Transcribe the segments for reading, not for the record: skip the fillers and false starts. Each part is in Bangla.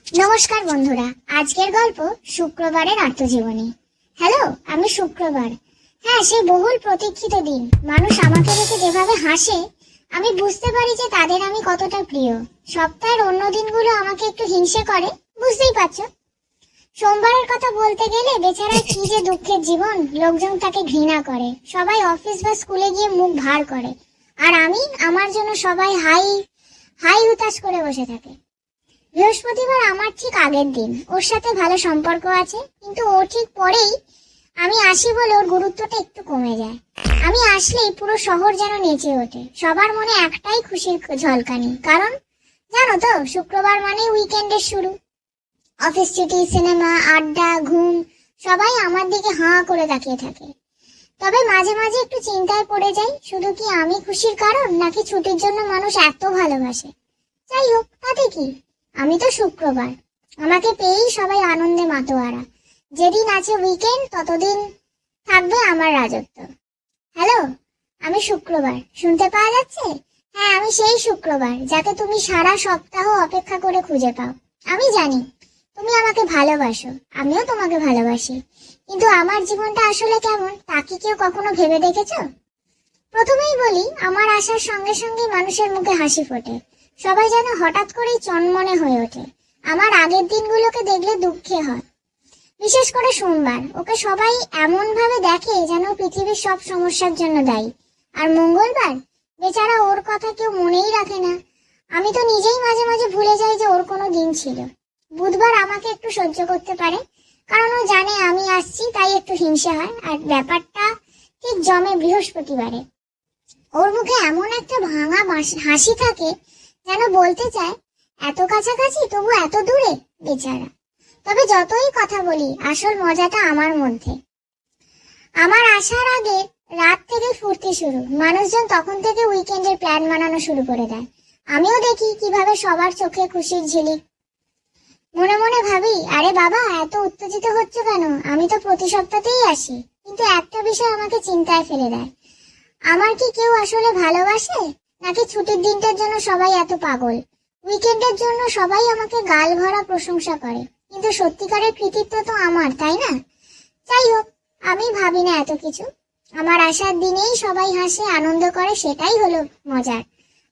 নমস্কার বন্ধুরা, আজকের গল্প শুক্রবারের আত্মজীবনী। হ্যালো, আমি শুক্রবার। হ্যাঁ, সেই বহুল প্রতীক্ষিত দিন। মানুষ আমাকে দেখে যেভাবে হাসে, আমি বুঝতে পারি যে তাদের আমি কতটা প্রিয়। সপ্তাহের অন্য দিনগুলো আমাকে একটু হিংসে করে, বুঝতেই পারছো। সোমবারের কথা বলতে গেলে বেচারা কি যে দুঃখের জীবন, লোকজন তাকে ঘৃণা করে, সবাই অফিস বা স্কুলে গিয়ে মুখ ভার করে, আর আমার জন্য সবাই হাই হাই হুতাশ করে বসে থাকে। বৃহস্পতিবার আমার ঠিক আগের দিন। ওর সাথে ভালো সম্পর্ক আছে, কিন্তু ও ঠিক পরেই আমি আসি বলে ওর গুরুত্বটা একটু কমে যায়। আমি আসলেই পুরো শহর যেন নেচে ওঠে। সবার মনে একটাই খুশির ঝলকানি, কারণ জানো তো, শুক্রবার মানে উইকেন্ডের শুরু। অফিস ছুটি, সিনেমা, আড্ডা, ঘুম, সবাই আমার দিকে হাঁ করে তাকিয়ে থাকে। তবে মাঝে মাঝে একটু চিন্তায় পড়ে যাই, শুধু কি আমি খুশির কারণ, নাকি ছুটির জন্য মানুষ এত ভালোবাসে। যাই হোক, তাতে কি, আমি তো শুক্রবার, আমাকে পেয়েই সবাই আনন্দে মাতোয়ারা। যেদিন আছে উইকেন্ড, ততদিন থাকবে আমার রাজত্ব। হ্যালো, আমি শুক্রবার, শুনতে পাওয়া যাচ্ছে? হ্যাঁ, আমি সেই শুক্রবার যাকে তুমি সারা সপ্তাহ অপেক্ষা করে খুঁজে পাও। আমি জানি তুমি আমাকে ভালোবাসো, আমিও তোমাকে ভালোবাসি, কিন্তু আমার জীবনটা আসলে কেমন তা কি কেউ কখনো ভেবে দেখেছো? প্রথমেই বলি, আমার আসার সঙ্গে সঙ্গে মানুষের মুখে হাসি ফোটে। সবাই যেন হঠাৎ করেই চনমনে হয়ে ওঠে। আমার আগের দিনগুলোকে দেখলে দুঃখে হয়, বিশেষ করে সোমবার। ওকে সবাই এমন ভাবে দেখে যেন পৃথিবীর সব সমস্যার জন্য দায়ী। আর মঙ্গলবার, বেচারা, ওর কথা কেউ মনেই রাখে না। আমি তো নিজেই মাঝে মাঝে ভুলে যাই যে ওর কোনো দিন ছিল। বুধবার আমাকে একটু সহ্য করতে পারে, কারণ ও জানে আমি আসছি, তাই একটু হিংসে হয়। আর ব্যাপারটা ঠিক জমে বৃহস্পতিবারে। ওর মুখে এমন একটা ভাঙা হাসি থাকে, যেন বলতে চায় এত কাছাকাছি তবু এত দূরে, বেচারা। তবে যতই কথা বলি, আসল মজাটা আমার মধ্যে। আমার আসার আগে রাত থেকে ফুর্তি শুরু। মানুষজন তখন থেকে উইকেন্ডের প্ল্যান বানানো শুরু করে দেয়। আমিও দেখি কিভাবে সবার চোখে খুশির ঝিলিক। মনে মনে ভাবি, আরে বাবা, এত উত্তেজিত হচ্ছে কেন? আমি তো প্রতি সপ্তাহতেই আসি। কিন্তু একটা বিষয় আমাকে চিন্তায় ফেলে দেয়। আমার কি কেউ আসলে ভালোবাসে, নাকি ছুটির দিনটার জন্য সবাই এত পাগল? উইকেন্ডের জন্য সবাই আমাকে গাল ভরা প্রশংসা করে, কিন্তু সত্যিকারের কৃতিত্ব তো আমার, তাই না? যাই হোক, আমি ভাবি না এত কিছু। আমার আসার দিনেই সবাই হাসে, আনন্দ করে, সেটাই হলো মজার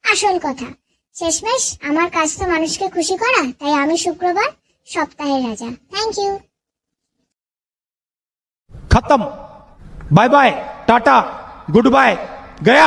আসল কথা। শেষমেশ আমার কাজ তো মানুষকে খুশি করা, তাই আমি শুক্রবার, সপ্তাহের রাজা। Thank you. खत्म। Bye bye, tata, good bye, गया।